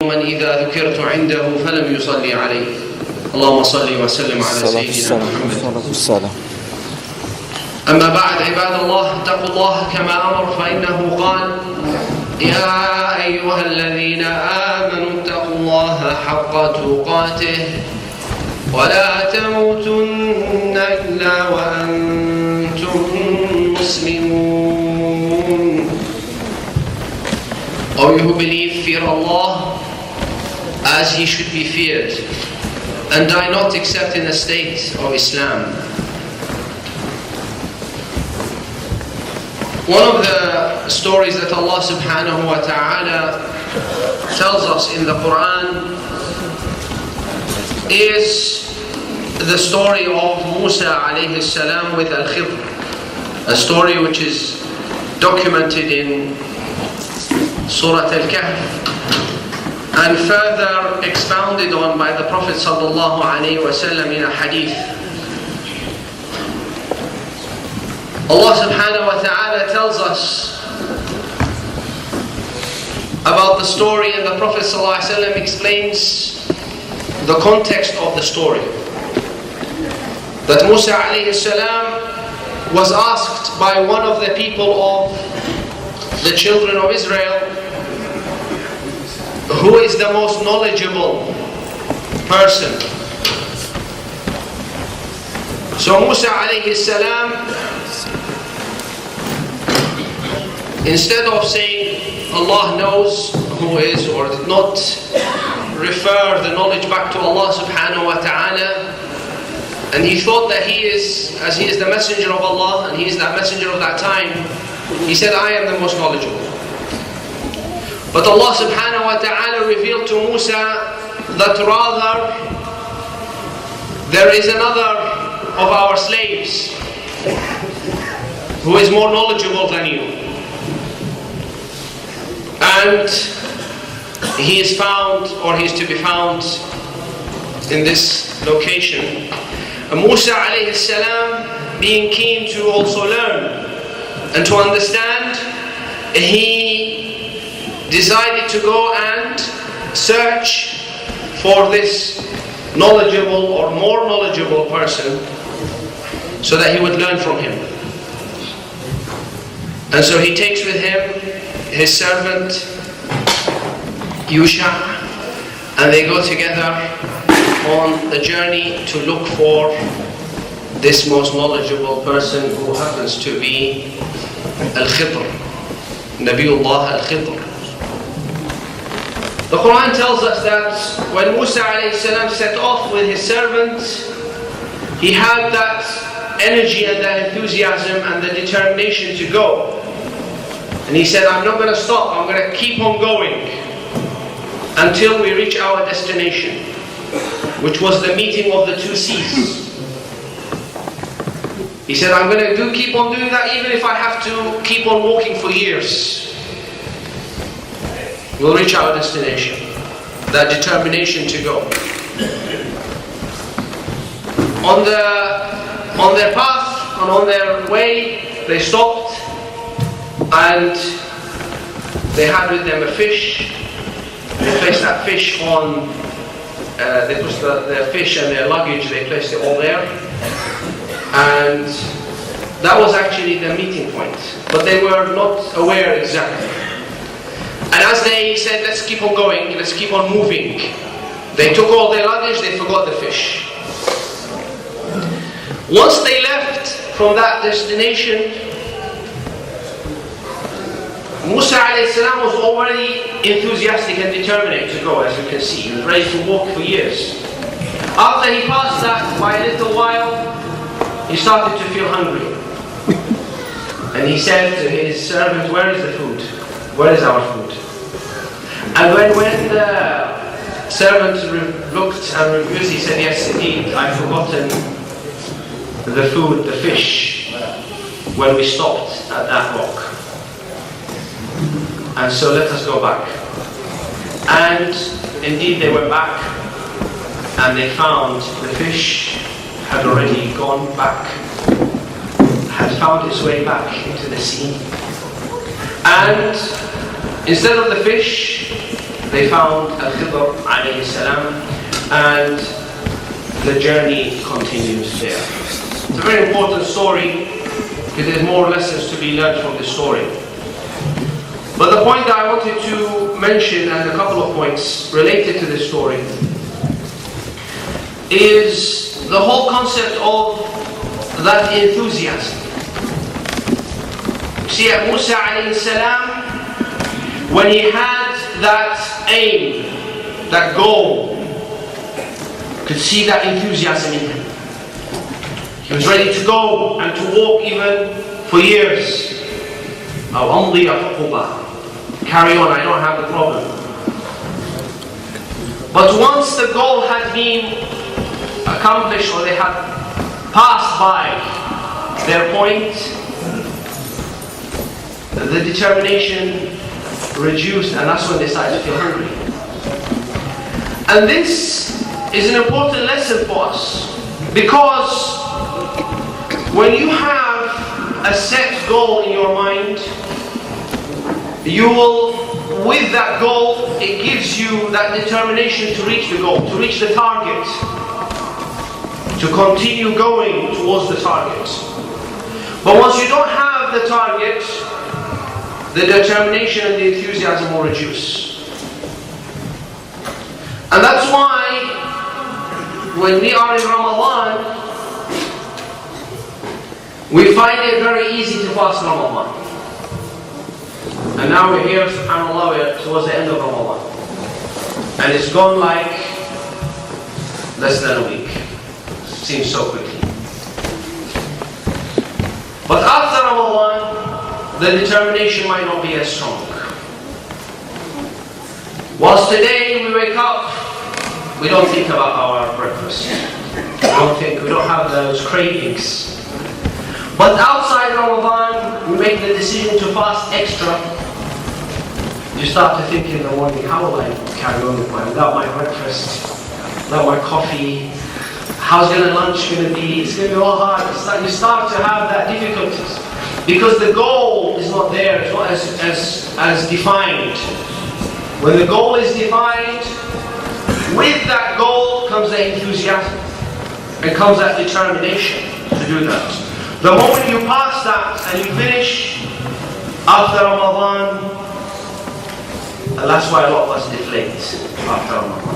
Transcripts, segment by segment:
من إذا ذكرت عنده فلم يصلي عليه اللهم صل وسلم على سيدنا محمد. أما بعد عباد الله اتقوا الله كما أمر فإنه قال يا أيها الذين آمنوا اتقوا الله حق تقاته ولا تموتن إلا وأنتم مسلمون. O you who believe, fear Allah as He should be feared, and die not except in a state of Islam. One of the stories that Allah subhanahu wa ta'ala tells us in the Quran is the story of Musa alayhi salam with Al-Khidr, a story which is documented in Surah Al-Kahf and further expounded on by the Prophet sallallahu alayhi wa sallam in a hadith. Allah subhanahu wa ta'ala tells us about the story, and the Prophet sallallahu alayhi wa sallam explains the context of the story. That Musa alayhi salam was asked by one of the people of the children of Israel, who is the most knowledgeable person? So Musa alayhi salam, instead of saying Allah knows who is, or did not refer the knowledge back to Allah subhanahu wa ta'ala, and he thought that he is, as he is the messenger of Allah and he is that messenger of that time, he said, I am the most knowledgeable. But Allah subhanahu wa ta'ala revealed to Musa that rather there is another of our slaves who is more knowledgeable than you. And he is found, or he is to be found in this location. And Musa alayhi salam, being keen to also learn and to understand, he decided to go and search for this knowledgeable or more knowledgeable person so that he would learn from him. And so he takes with him his servant Yusha, and they go together on the journey to look for this most knowledgeable person, who happens to be Al-Khidr, Nabiullah Al-Khidr. The Quran tells us that when Musa alayhi salam set off with his servant, he had that energy and that enthusiasm and the determination to go. And he said, I'm not going to stop, I'm going to keep on going until we reach our destination, which was the meeting of the two seas. He said, I'm going to keep on doing that even if I have to keep on walking for years. We'll reach our destination. That determination to go. On their path and on their way, they stopped and they had with them a fish. They placed that fish on, they put their fish and their luggage, they placed it all there. And that was actually the meeting point. But they were not aware exactly. And as they said, let's keep on going, let's keep on moving, they took all their luggage, they forgot the fish. Once they left from that destination, Musa alayhi salam was already enthusiastic and determined to go, as you can see. He was ready to walk for years. After he passed that, by a little while, he started to feel hungry. And he said to his servant, where is the food? Where is our food? And when the servant looked and refused, he said, yes indeed, I've forgotten the food, the fish, when we stopped at that rock. And so let us go back. And indeed they went back, and they found the fish had already gone back, had found its way back into the sea. And instead of the fish, they found Al-Khidr alayhi salam, and the journey continues there. It's a very important story because there's more lessons to be learned from this story. But the point that I wanted to mention, and a couple of points related to this story, is the whole concept of that enthusiasm. See, at Musa alayhi salam, when he had that aim, that goal, could see that enthusiasm in him. He was ready to go and to walk even for years. أو أمضي khotbat. Carry on, I don't have the problem. But once the goal had been accomplished, or they had passed by their point, the determination reduced, and that's when they started to feel hungry. And this is an important lesson for us, because when you have a set goal in your mind, you will, with that goal, it gives you that determination to reach the goal, to reach the target, to continue going towards the target. But once you don't have the target, the determination and the enthusiasm will reduce. And that's why when we are in Ramadan, we find it very easy to fast Ramadan. And now we're here, subhanAllah, we're towards the end of Ramadan. And it's gone like less than a week. Seems so quickly. But after Ramadan, the determination might not be as strong. Whilst today we wake up, we don't think about our breakfast. We don't have those cravings. But outside Ramadan, we make the decision to fast extra. You start to think in the morning, how will I carry on without my breakfast, without my coffee? How's lunch going to be? It's going to be all hard. You start to have that difficulties. Because the goal is not there, it's not as defined. When the goal is defined, with that goal comes the enthusiasm. And comes that determination to do that. The moment you pass that and you finish after Ramadan, and that's why a lot of us deflate after Ramadan.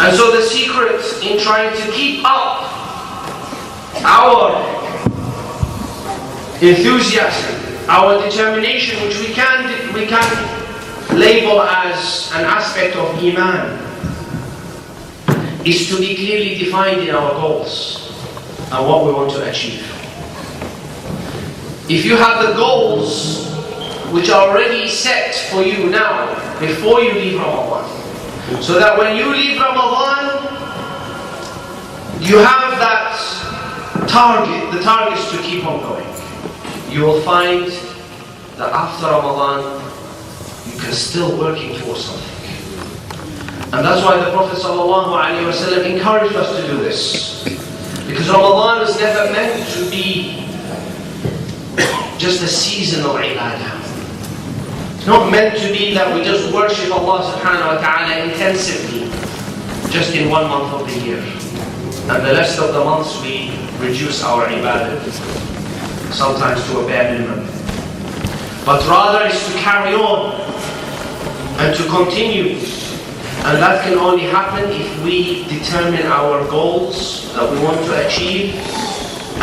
And so the secret in trying to keep up our enthusiasm, our determination, which we can label as an aspect of Iman, is to be clearly defined in our goals and what we want to achieve. If you have the goals which are already set for you now, before you leave Ramadan, so that when you leave Ramadan, you have that target, the targets to keep on going. You will find that after Ramadan, you can still working towards something. And that's why the Prophet ﷺ encouraged us to do this. Because Ramadan is never meant to be just a season of ibadah. It's not meant to be that we just worship Allah subhanahu wa ta'ala intensively, just in 1 month of the year. And the rest of the months we reduce our ibadah, sometimes to a bare minimum. But rather is to carry on and to continue. And that can only happen if we determine our goals that we want to achieve,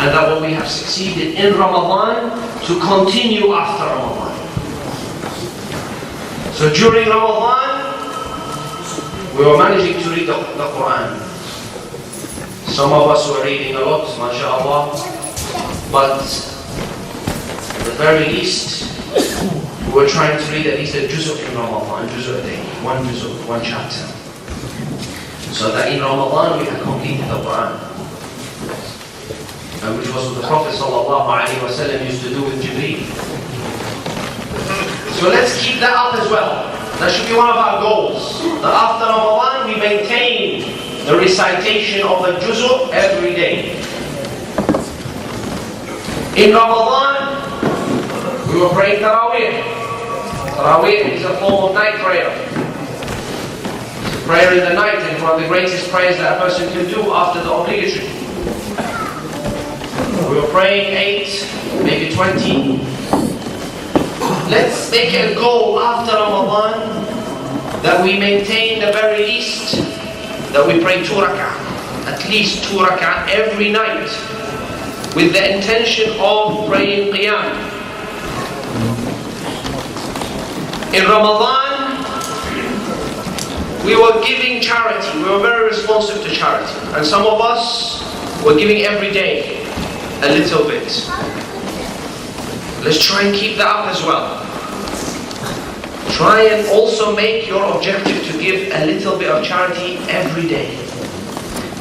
and that when we have succeeded in Ramadan, to continue after Ramadan. So during Ramadan, we were managing to read the Quran. Some of us were reading a lot, mashallah, but at the very least, we were trying to read at least a juz in Ramadan, a day, one chapter. So that in Ramadan we had completed the Quran. And which was what the Prophet ﷺ used to do with Jibreel. So let's keep that up as well. That should be one of our goals. That after Ramadan we maintain the recitation of the juz every day. In Ramadan, we were praying Tarawih. Tarawih is a form of night prayer. It's a prayer in the night, and one of the greatest prayers that a person can do after the obligatory. We were praying 8, maybe 20. Let's make a goal after Ramadan that we maintain the very least that we pray 2 rak'ah, at least 2 rak'ah every night, with the intention of praying qiyam. In Ramadan, we were giving charity. We were very responsive to charity, and some of us were giving every day a little bit. Let's try and keep that up as well. Try and also make your objective to give a little bit of charity every day.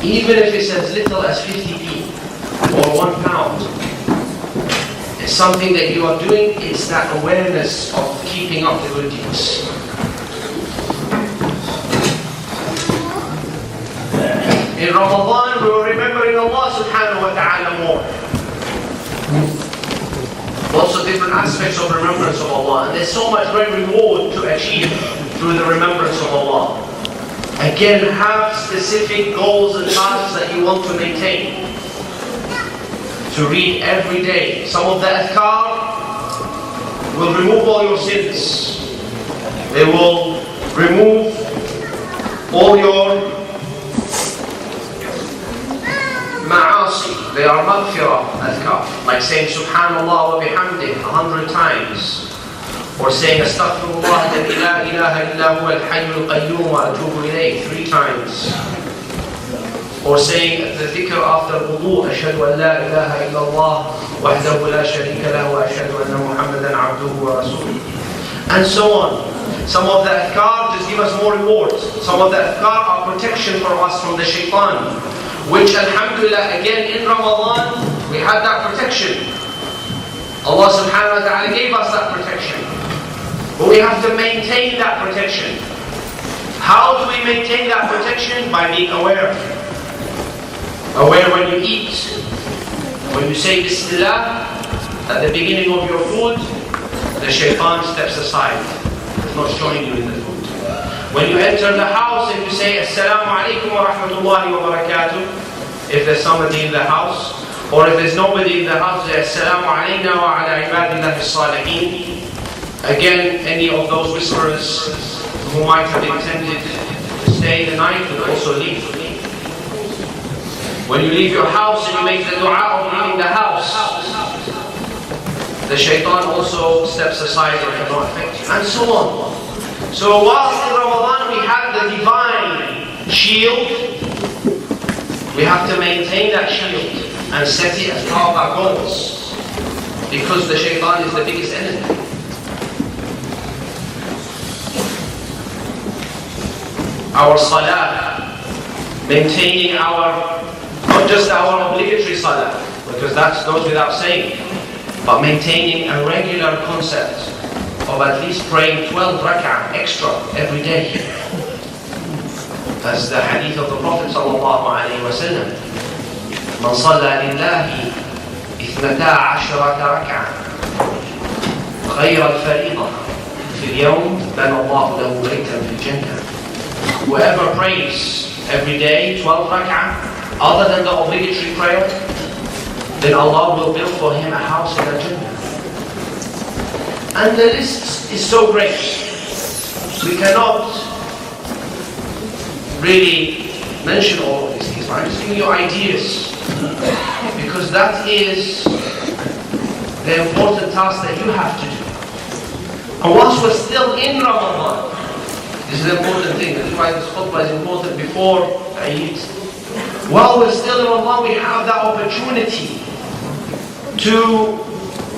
Even if it's as little as 50p or £1. It's something that you are doing, it's that awareness of keeping up the good deeds. In Ramadan, we were remembering Allah subhanahu wa ta'ala more. Lots of different aspects of remembrance of Allah, and there's so much great reward to achieve through the remembrance of Allah. Again, have specific goals and tasks that you want to maintain. To read every day. Some of the adhkar will remove all your sins. They will remove all your ma'asi. They are maghfirah adhkar. Like saying Subhanallah wa bihamdih 100 times. Or saying Astaghfirullah alladhi la ilaha illa huwa al-hayyul qayyum wa atubu ilayh 3 times. Or saying the dhikr after wudu, ashhadu an la ilaha illa Allah wahdahu la sharika lahu wa ashhadu anna Muhammadan abduhu wa rasuluh. And so on. Some of the adhkar just give us more rewards. Some of the adhkar are protection for us from the shaitan. Which, alhamdulillah, again in Ramadan, we had that protection. Allah subhanahu wa ta'ala gave us that protection. But we have to maintain that protection. How do we maintain that protection? By being aware. Aware when you eat. When you say Bismillah at the beginning of your food, the shaitan steps aside. It's not showing you in the food. When you enter the house and you say Assalamu alaikum wa rahmatullahi wa barakatuh, if there's somebody in the house, or if there's nobody in the house, say Assalamu alayna wa ala ibadillahi salihin. Again, any of those whisperers who might have intended to stay the night will also leave. When you leave your house and you make the dua of leaving the house, the shaitan also steps aside and cannot affect you, and so on. So whilst in Ramadan we have the divine shield, we have to maintain that shield and set it as part of our goals, because the shaitan is the biggest enemy. Our salah, maintaining our, not just our obligatory salah, because that goes without saying, but maintaining a regular concept of at least praying 12 rak'ah extra every day. That's the hadith of the Prophet sallallahu alayhi wa sallam. Man salla lillahi 12 rak'ah غير الفريضة في اليوم بنى الله له بيتا في الجنة. Whoever prays every day 12 rak'ah other than the obligatory prayer, then Allah will build for him a house in the Jannah. And the list is so great. We cannot really mention all of these things. I'm just giving you ideas, because that is the important task that you have to do. And once we're still in Ramadan, this is the important thing. This is why this khotbah is important before Eid. While we're still in Ramadan, we have that opportunity to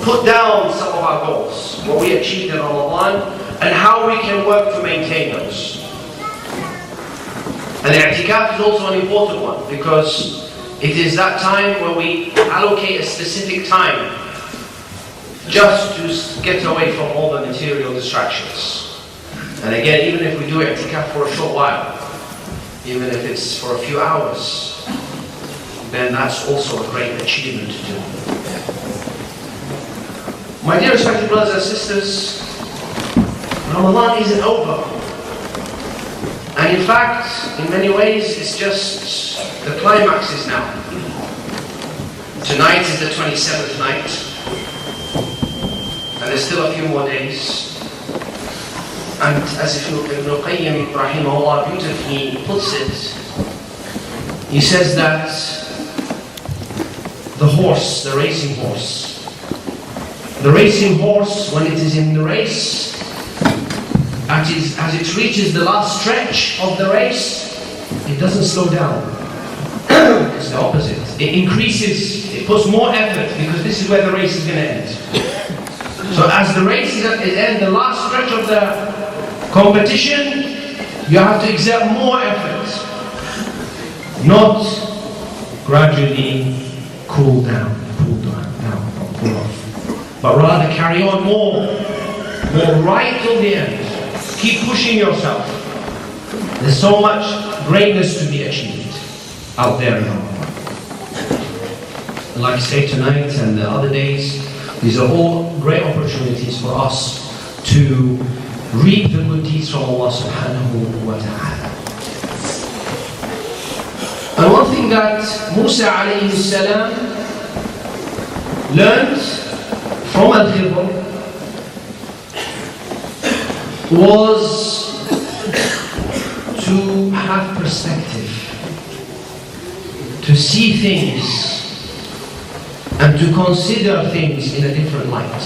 put down some of our goals, what we achieved in Ramadan, and how we can work to maintain those. And the i'tikaf is also an important one, because it is that time where we allocate a specific time just to get away from all the material distractions. And again, even if we do i'tikaf for a short while, even if it's for a few hours, then that's also a great achievement to do. My dear respected brothers and sisters, Ramadan isn't over. And in fact, in many ways, it's just the climax is now. Tonight is the 27th night, and there's still a few more days. And as Ibn al-Qayyim rahimahullah beautifully puts it, he says that the horse, the racing horse, when it is in the race, as it reaches the last stretch of the race, it doesn't slow down. It's the opposite. It increases, it puts more effort, because this is where the race is going to end. So as the race is at its end, the last stretch of the competition, you have to exert more effort. Not gradually cool down, pull off. But rather carry on more right till the end. Keep pushing yourself. There's so much greatness to be achieved out there in Ramadan. Like I say, tonight and the other days, these are all great opportunities for us to reap the good deeds from Allah subhanahu wa ta'ala. And one thing that Musa alayhi salam learned from Al-Khidr was to have perspective, to see things and to consider things in a different light.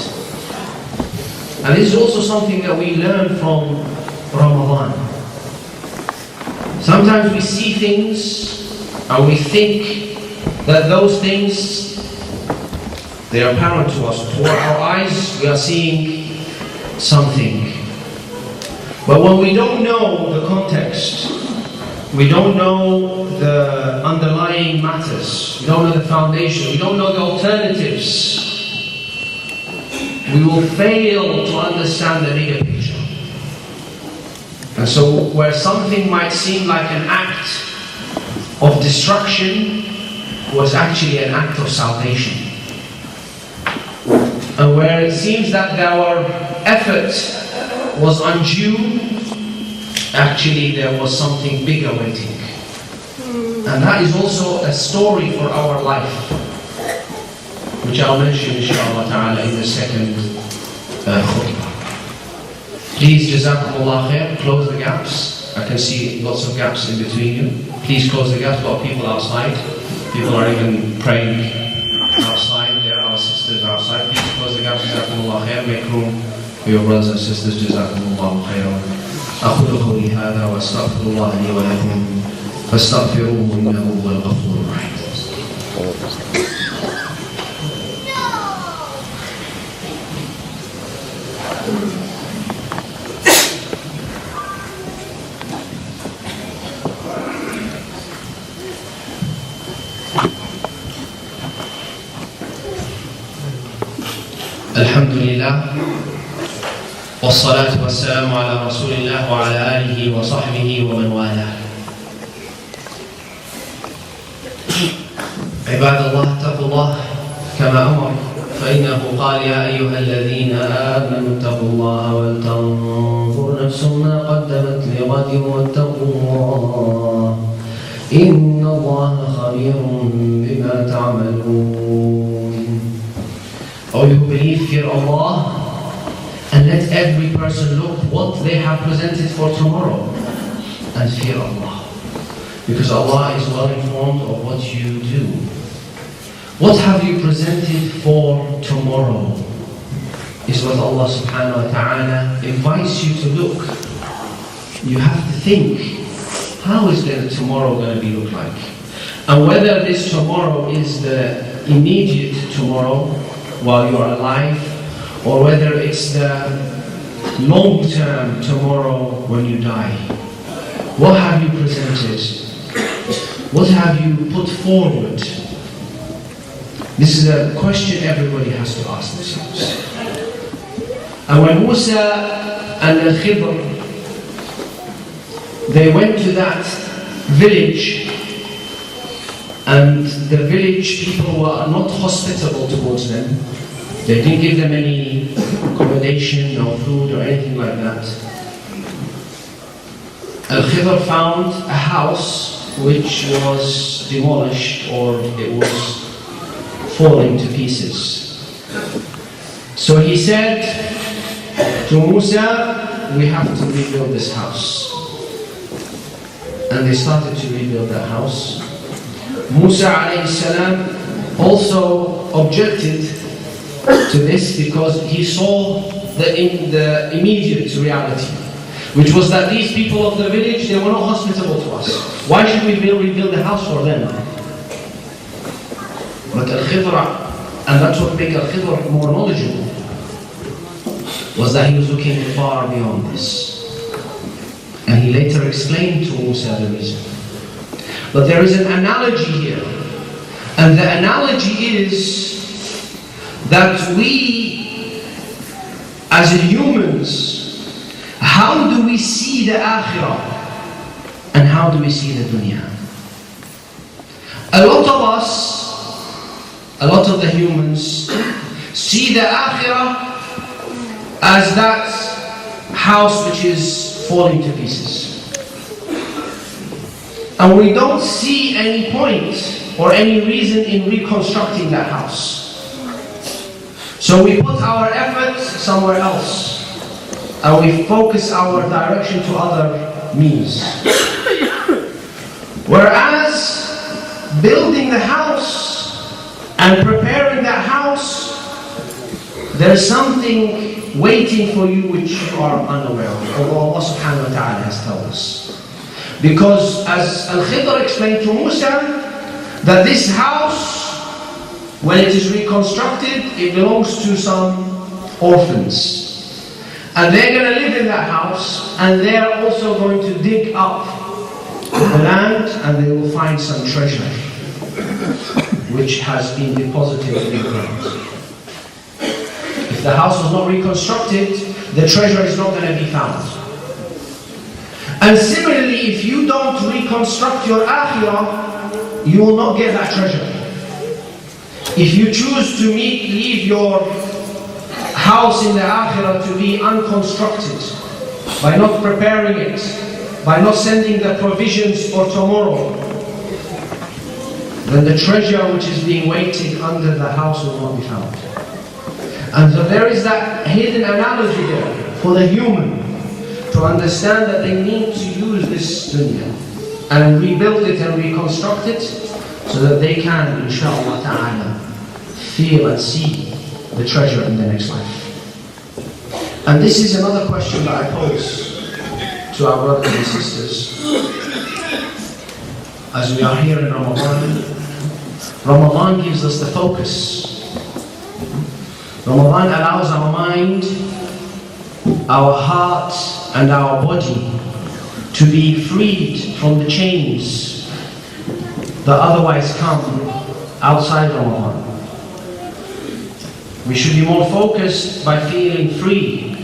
And this is also something that we learn from Ramadan. Sometimes we see things and we think that those things, they are apparent to us. To our eyes, we are seeing something. But when we don't know the context, we don't know the underlying matters, we don't know the foundation, we don't know the alternatives, we will fail to understand the bigger picture. And so where something might seem like an act of destruction was actually an act of salvation. And where it seems that our effort was undue, actually there was something bigger waiting. And that is also a story for our life, which I'll mention inshallah ta'ala in the second khutbah. Please, jazakumullah khair, close the gaps. I can see lots of gaps in between you. Please close the gaps. A lot of people outside. People are even praying outside. There are our sisters outside. Please close the gaps. Jazakumullah khair. Make room for your brothers and sisters. Jazakumullah khairan. أقول قولي هذا وأستغفر الله لي ولكم فاستغفروه إنه هو الغفور الرحيم. الحمد لله والصلاة والسلام على رسول الله وعلى آله وصحبه ومن والاه. عباد الله اتقوا الله كما أمر، فإنه قال يا أيها الذين آمنوا اتقوا الله ولتنظر نفس ما قدمت لغد واتقوا الله إن الله خبير بما تعملون. O you who believe, fear Allah, and let every person look what they have presented for tomorrow, and fear Allah, because Allah is well informed of what you do. What have you presented for tomorrow is what Allah subhanahu wa ta'ala invites you to look. You have to think, how is the tomorrow going to be look like? And whether this tomorrow is the immediate tomorrow while you are alive, or whether it's the long-term tomorrow when you die. What have you presented? What have you put forward? This is a question everybody has to ask themselves. And when Musa and Al-Khidr, they went to that village, and the village people were not hospitable towards them. They didn't give them any accommodation, no food or anything like that. Al-Khidr found a house which was demolished, or it was falling to pieces. So he said to Musa, we have to rebuild this house. And they started to rebuild that house. Musa alayhi salam also objected to this because he saw the immediate reality, which was that these people of the village, they were not hospitable to us. Why should we rebuild the house for them? But Al-Khidr, and that's what made Al-Khidr more knowledgeable, was that he was looking far beyond this. And he later explained to Musa the reason. But there is an analogy here. And the analogy is that we, as humans, how do we see the akhirah? And how do we see the dunya? A lot of us, a lot of the humans, see the akhirah as that house which is falling to pieces. And we don't see any point or any reason in reconstructing that house. So we put our efforts somewhere else, and we focus our direction to other means. Whereas building the house and preparing that house, there's something waiting for you which you are unaware of, although Allah subhanahu wa ta'ala has told us. Because as Al-Khidr explained to Musa, that this house, when it is reconstructed, it belongs to some orphans. And they're going to live in that house, and they're also going to dig up the land, and they will find some treasure which has been deposited in the ground. If the house was not reconstructed, the treasure is not going to be found. And similarly, if you don't reconstruct your akhirah, you will not get that treasure. If you choose to leave your house in the akhirah to be unconstructed, by not preparing it, by not sending the provisions for tomorrow, then the treasure which is being waited under the house will not be found. And so there is that hidden analogy there for the human to understand that they need to use this dunya and rebuild it and reconstruct it so that they can, inshallah ta'ala, feel and see the treasure in the next life. And this is another question that I pose to our brothers and sisters. As we are here in Ramadan, Ramadan gives us the focus. Ramadan allows our mind, our heart and our body to be freed from the chains that otherwise come outside Ramadan. We should be more focused by feeling free.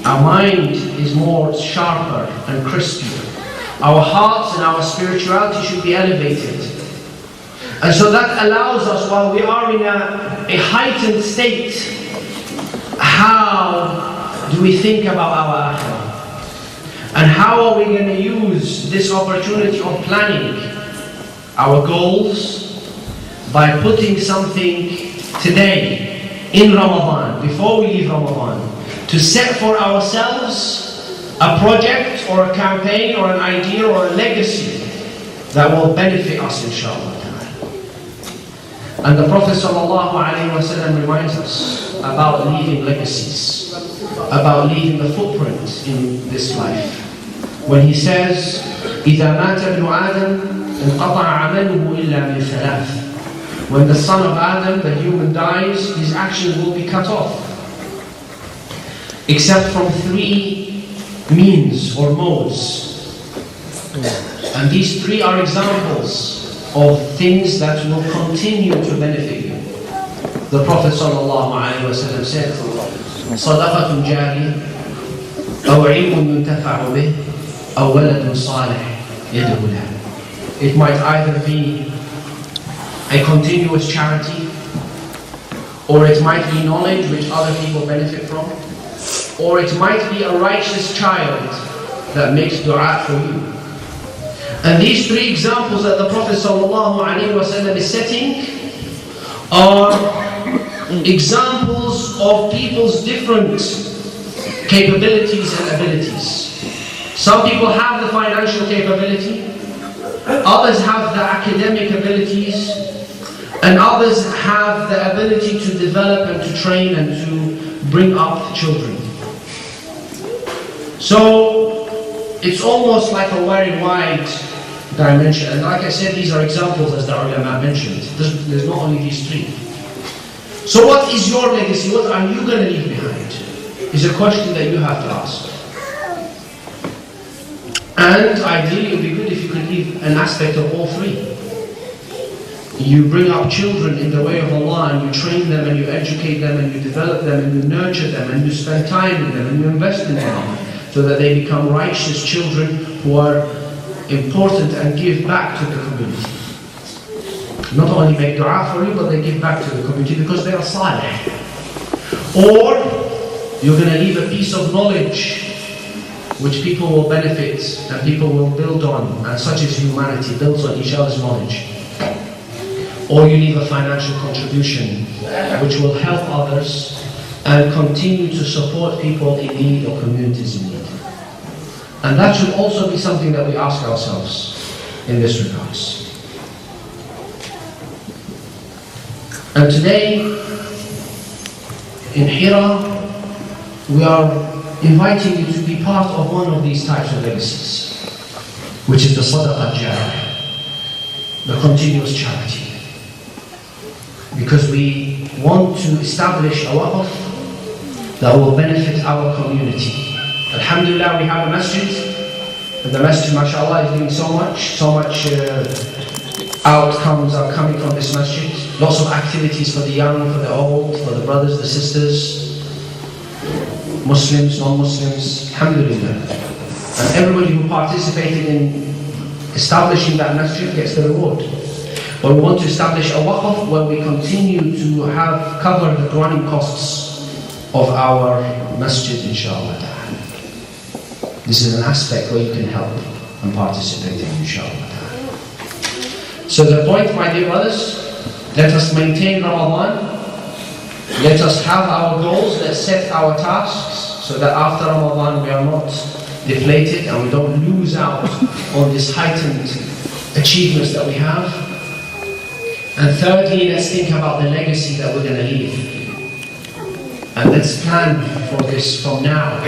Our mind is more sharper and crispier. Our hearts and our spirituality should be elevated. And so that allows us, while we are in a heightened state, how do we think about our akhirah? And how are we going to use this opportunity of planning our goals by putting something today in Ramadan, before we leave Ramadan, to set for ourselves a project or a campaign or an idea or a legacy that will benefit us, inshallah. And the Prophet ﷺ reminds us about leaving legacies, about leaving the footprint in this life. When he says, إِذَا مَاتَ ابْنُ آدَمَ انْقَطَعَ عَمَلُهُ إِلَّا مِنْ ثَلَاثٍ. When the son of Adam, the human, dies, his actions will be cut off, except from 3 means or modes. And these 3 are examples of things that will continue to benefit you. The Prophet ﷺ said, صَدَقَةٌ جَارِيَةٌ أَوْ عِلْمٌ يُنْتَفَعُ بِهِ أَوْ وَلَدٌ صَالِحٌ يَدْعُو لَهُ. It might either be a continuous charity, or it might be knowledge which other people benefit from, or it might be a righteous child that makes dua for you. And these three examples that the Prophet ﷺ is setting are examples of people's different capabilities and abilities. Some people have the financial capability, others have the academic abilities, and others have the ability to develop and to train and to bring up children. So it's almost like a very wide dimension. And like I said, these are examples as the ulama mentioned. There's not only these three. So what is your legacy? What are you going to leave behind? Is a question that you have to ask. And ideally it would be good if you could leave an aspect of all three. You bring up children in the way of Allah, and you train them and you educate them and you develop them and you nurture them and you spend time with them and you invest in them so that they become righteous children who are important and give back to the community. Not only make dua for you, but they give back to the community because they are salih. Or you're going to leave a piece of knowledge which people will benefit and people will build on, and such as humanity builds on each other's knowledge. Or you leave a financial contribution which will help others and continue to support people in need or communities in need. And that should also be something that we ask ourselves in this regards. And today in Hira, we are inviting you to be part of one of these types of legacies, which is the sadaqah jariyah, the continuous charity. Because we want to establish a waqf that will benefit our community. Alhamdulillah, we have a masjid, and the masjid, mashallah, is doing so much outcomes are coming from this masjid. Lots of activities for the young, for the old, for the brothers, the sisters, Muslims, non-Muslims, alhamdulillah. And everybody who participated in establishing that masjid gets the reward. But we want to establish a waqf where we continue to cover the running costs of our masjid, inshallah. This is an aspect where you can help and participate in, inshallah. So the point, my dear brothers, let us maintain Ramadan. Let us have our goals, let's set our tasks, so that after Ramadan we are not deflated and we don't lose out on this heightened achievements that we have. And thirdly, let's think about the legacy that we're going to leave. And let's plan for this from now,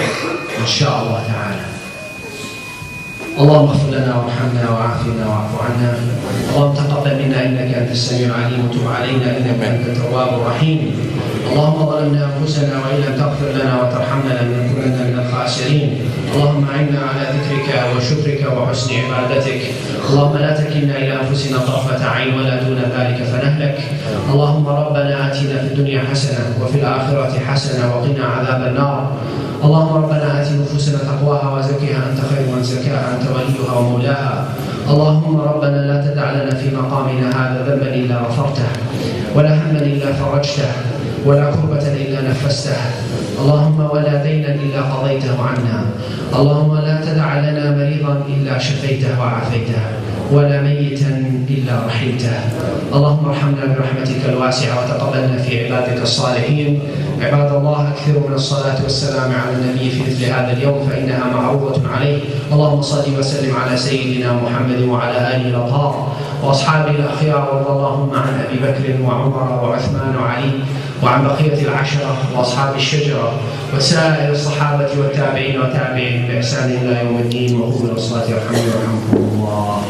inshallah ta'ala. اللهم اغفر لنا وارحمنا وعافنا واعف عنا. اللهم تقبل منا انك انت السميع العليم وتب علينا انك انت التواب الرحيم. اللهم ظلمنا انفسنا وان لم تغفر لنا وترحمنا لنكونن من الخاسرين. اللهم اعنا على ذكرك وشكرك وحسن عبادتك. اللهم لا تكلنا الى انفسنا طرفه عين ولا دون ذلك فنهلك. اللهم ربنا اتنا في الدنيا حسنه وفي الاخره حسنه وقنا عذاب النار. اللهم ربنا آت نفوسنا تقواها وزكها أنت خير من زكاها أنت وليها ومولاها. اللهم ربنا لا تدع لنا في مقامنا هذا ذنبا إلا غفرته ولا هما إلا فرجته ولا كربة إلا نفسته. اللهم ولا دينا إلا قضيته عنا. اللهم لا تدع لنا مريضا إلا شفيته وعافيته ولا ميتا إلا رحمته. اللهم ارحمنا برحمتك الواسعة وتقبلنا في عبادك الصالحين. عباد الله، أكثروا من الصلاة والسلام على النبي في مثل هذا اليوم فإنها معروضة عليه. اللهم صل وسلم على سيدنا محمد وعلى آله الأطهار وأصحابه الأخيار، وارض اللهم عن أبي بكر وعمر وعثمان وعلي وعن بقية العشرة وأصحاب الشجرة وسائر الصحابة والتابعين وتابعين بإحسان إلى يوم الدين. وقوموا إلى الصلاة يرحمكم الله.